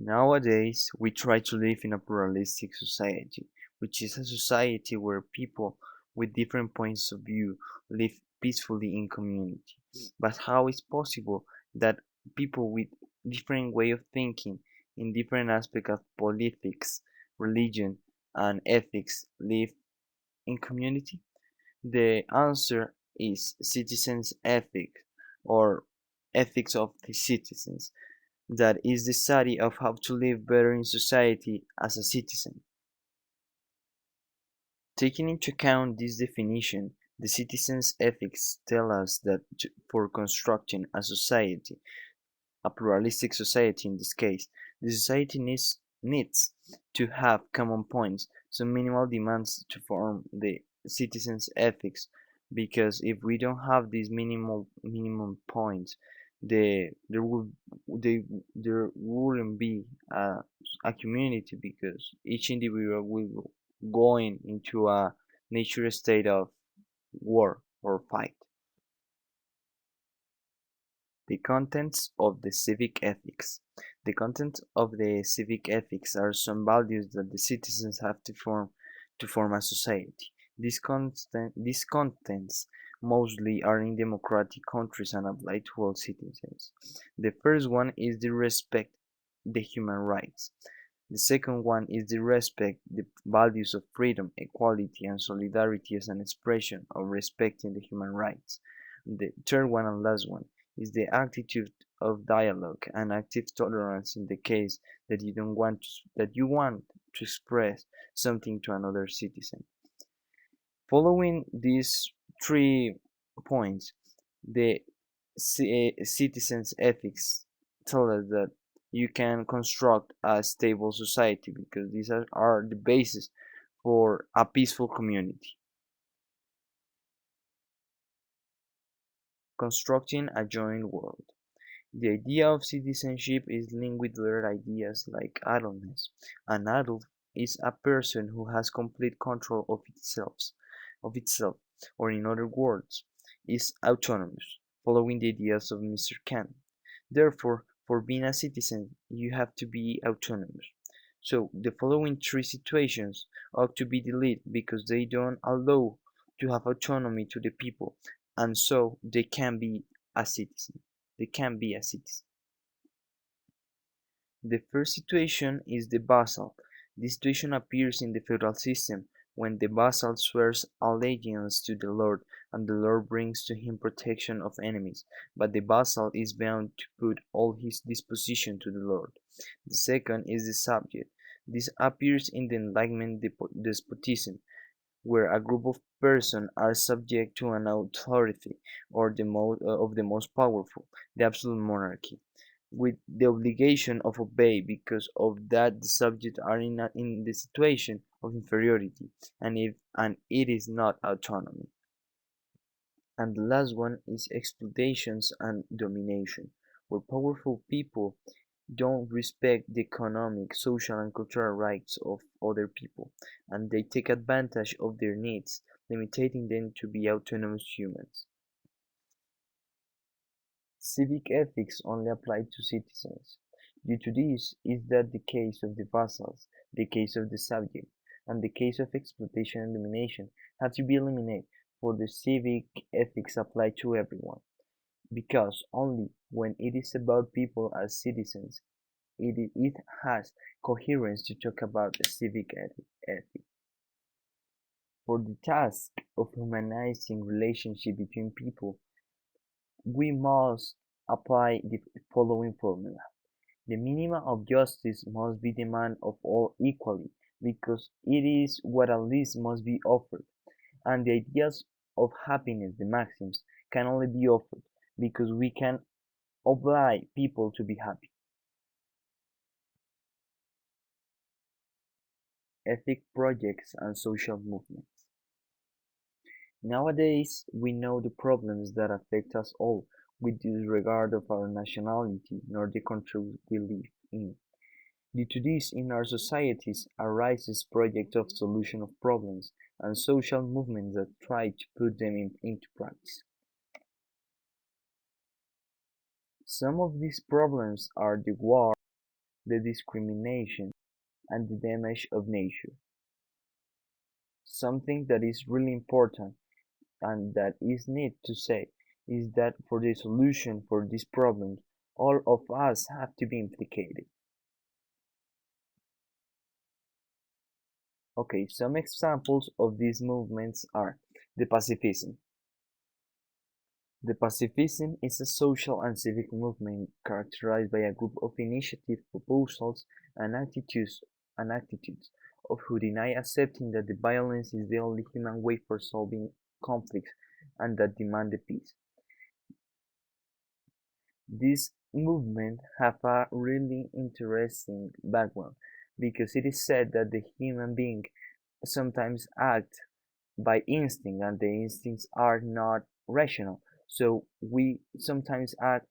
Nowadays, we try to live in a pluralistic society, which is a society where people with different points of view live peacefully in community. But how is possible that people with different way of thinking in different aspects of politics, religion, and ethics live in community? The answer is citizens' ethics or ethics of the citizens. That is the study of how to live better in society as a citizen. Taking into account this definition, the citizens' ethics tell us that for constructing a society, a pluralistic society in this case, the society needs to have common points, some minimal demands to form the citizens' ethics, because if we don't have these minimum points, the there will they there wouldn't be a community because each individual will going into a nature state of war or fight. The contents of the civic ethics. The contents of the civic ethics are some values that the citizens have to form a society. These contents mostly are in democratic countries and apply to all citizens. The first one is the respect the human rights. The second one is the respect the values of freedom, equality, and solidarity as an expression of respecting the human rights. The third one and last one is the attitude of dialogue and active tolerance in the case that you want to express something to another citizen. Following these 3 points, the citizens' ethics tell us that you can construct a stable society because these are the basis for a peaceful community. Constructing a joint world. The idea of citizenship is linked with other ideas like adultness. An adult is a person who has complete control of itself, or in other words, is autonomous, following the ideas of Mr. Kant. Therefore, for being a citizen, you have to be autonomous. So, the following 3 situations ought to be deleted because they don't allow to have autonomy to the people, and so they can be a citizen. They can be a citizen. The first situation is the vassal. This situation appears in the feudal system, when the vassal swears allegiance to the lord, and the lord brings to him protection of enemies, but the vassal is bound to put all his disposition to the lord. The second is the subject. This appears in the Enlightenment despotism, where a group of persons are subject to an authority or of the most powerful, the absolute monarchy, with the obligation of obey. Because of that, the subjects are in the situation of inferiority, and it is not autonomy. And the last one is exploitations and domination, where powerful people don't respect the economic, social, and cultural rights of other people, and they take advantage of their needs, limiting them to be autonomous humans. Civic ethics only apply to citizens. Due to this is that the case of the vassals, the case of the subject, and the case of exploitation and domination have to be eliminated, for the civic ethics apply to everyone, because only when it is about people as citizens it has coherence to talk about the civic ethic. For the task of humanizing relationship between people, we must apply the following formula. The minimum of justice must be demanded of all equally, because it is what at least must be offered, and the ideas of happiness, the maxims, can only be offered because we can oblige people to be happy. Ethic projects and social movements. Nowadays, we know the problems that affect us all, with disregard of our nationality nor the country we live in. Due to this, in our societies arises projects of solution of problems and social movements that try to put them into practice. Some of these problems are the war, the discrimination, and the damage of nature. Something that is really important and that is need to say is that for the solution for these problems, all of us have to be implicated. Okay, some examples of these movements are the Pacifism. The Pacifism is a social and civic movement characterized by a group of initiative proposals and attitudes of who deny accepting that the violence is the only human way for solving conflicts and that demand the peace. This movement have a really interesting background because it is said that the human being sometimes act by instinct and the instincts are not rational. So we sometimes act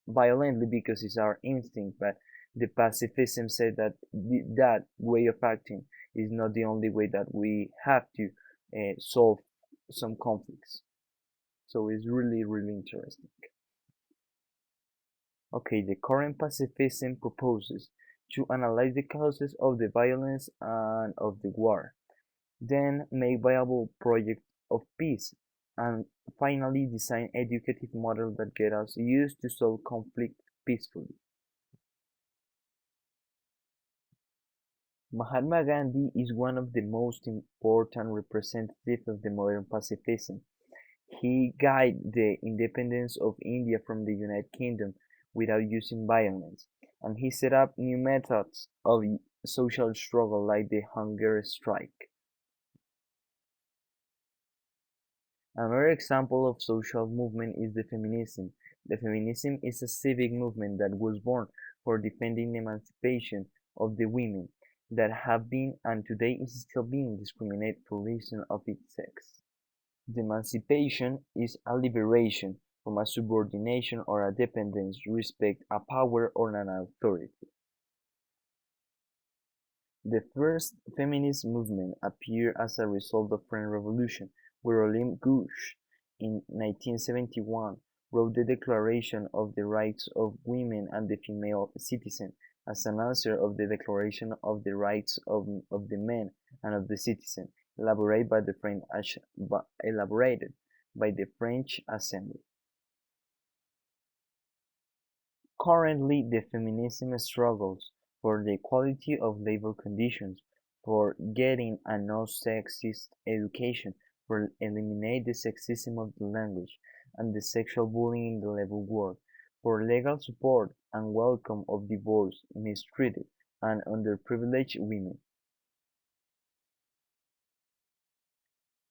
violently because it's our instinct, but the pacifism said that that way of acting is not the only way that we have to solve some conflicts. So it's really, really interesting. Okay, the current pacifism proposes to analyze the causes of the violence and of the war, then make viable projects of peace, and finally design educative models that get us used to solve conflict peacefully. Mahatma Gandhi is one of the most important representatives of the modern pacifism. He guided the independence of India from the United Kingdom without using violence, and he set up new methods of social struggle like the hunger strike. Another example of social movement is the feminism. The feminism is a civic movement that was born for defending the emancipation of the women that have been and today is still being discriminated for reason of its sex. The emancipation is a liberation from a subordination or a dependence to respect a power or an authority. The first feminist movement appeared as a result of French Revolution, where Olympe Gouche, in 1971, wrote the Declaration of the Rights of Women and the Female Citizen as an answer of the Declaration of the Rights of the Men and of the Citizen, elaborated by the French Assembly. Currently, the feminism struggles for the equality of labor conditions, for getting a no-sexist education, for eliminate the sexism of the language and the sexual bullying in the labor world, for legal support and welcome of divorced, mistreated, and underprivileged women.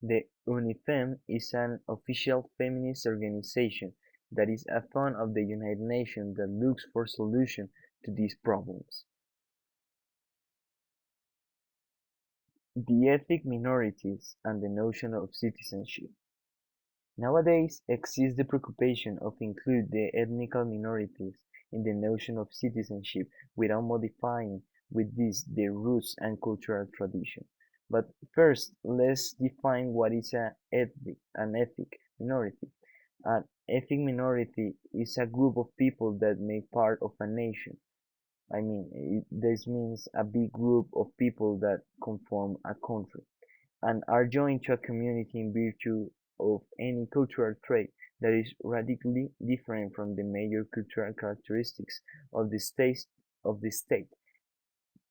The UNIFEM is an official feminist organization that is a fund of the United Nations that looks for solutions to these problems. The ethnic minorities and the notion of citizenship. Nowadays exists the preoccupation of include the ethnic minorities in the notion of citizenship without modifying with this their roots and cultural tradition. But first, let's define what is an ethnic minority. An ethnic minority is a group of people that make part of a nation. This means a big group of people that conform a country and are joined to a community in virtue of any cultural trait that is radically different from the major cultural characteristics of the state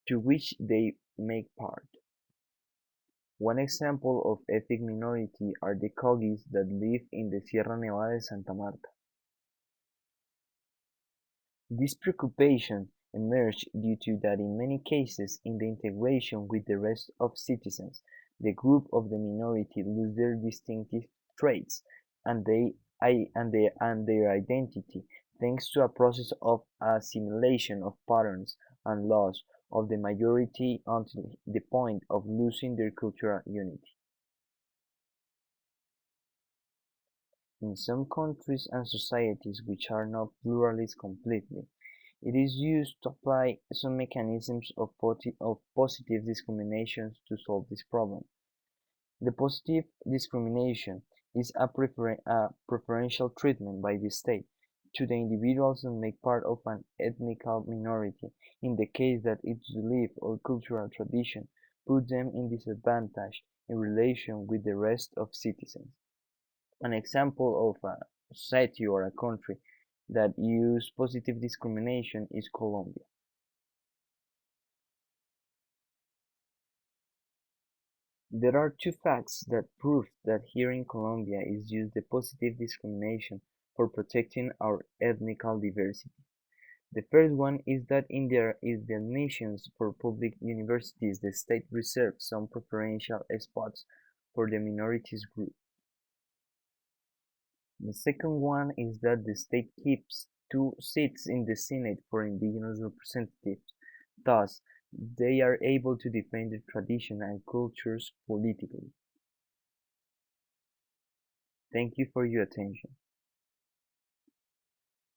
to which they make part. One example of ethnic minority are the Kogis that live in the Sierra Nevada de Santa Marta. This preoccupation emerged due to that in many cases in the integration with the rest of citizens, the group of the minority lose their distinctive traits and their identity thanks to a process of assimilation of patterns and laws of the majority until the point of losing their cultural unity. In some countries and societies which are not pluralist completely, it is used to apply some mechanisms of positive discrimination to solve this problem. The positive discrimination is a preferential treatment by the state to the individuals and make part of an ethnical minority, in the case that its belief or cultural tradition put them in disadvantage in relation with the rest of citizens. An example of a society or a country that use positive discrimination is Colombia. There are two facts that prove that here in Colombia is used the positive discrimination for protecting our ethnical diversity. The first one is that in their examinations for public universities, the state reserves some preferential spots for the minorities group. The second one is that the state keeps two seats in the Senate for indigenous representatives. Thus, they are able to defend their tradition and cultures politically. Thank you for your attention.